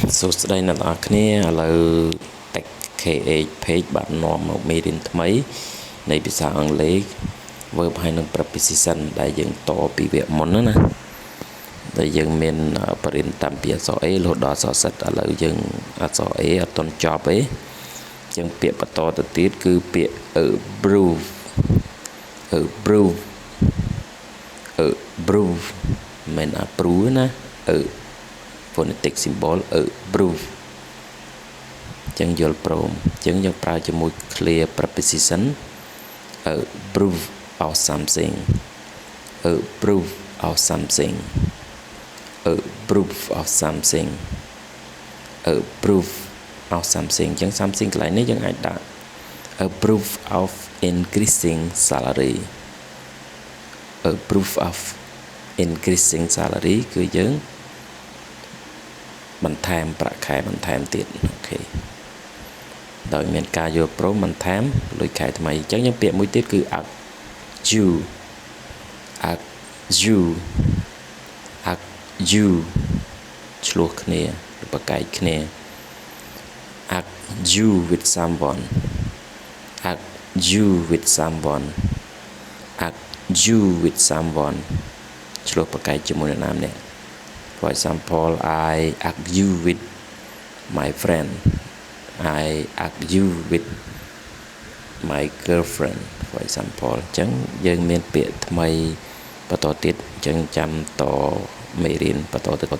សួស្តីអ្នកនរគ្នាឥឡូវ KH page បាននាំមកមេរៀនថ្មីនៃភាសាអង់គ្លេស verb ហើយនិង preposition ដែលយើងតពីវគ្គមុនណាដែលយើងមានបរិញ្ញាតាមពីអក្សរ A រហូតដល់អក្សរ Z ឥឡូវយើងអក្សរ A អត់ទាន់ចប់ទេចឹងពាក្យបន្តទៅទៀតគឺពាក្យ approveមិន approve ណា phonetic symbol approve ចឹងយល់ព្រមចឹងយើងប្រើជាមួយ clear preposition approve of something approve of something approve of something approve of something ចឹង something កន្លែងនេះយើងអាចដាក់ approve of increasing salary approve of increasing salary គឺយើងបន្ថែមប្រាក់ខែបន្ថែមទៀតអូខេដោយមានការយល់ព្រមបន្ថែមលុយខែថ្មីអញ្ចឹងយើងពាក្យមួយទៀតគឺ argue ឆ្លោះគ្នាឬប្រកែកគ្នា argue with someone argue with someone ឆ្លោះប្រកែកជាមួយនរណាម្នាក់ For example, I argue with my friend. I argue with my girlfriend. For example, អញ្ចឹងយើងមានពាក្យថ្មីបន្តទៀតអញ្ចឹងចាំតមេរៀនបន្តទៅ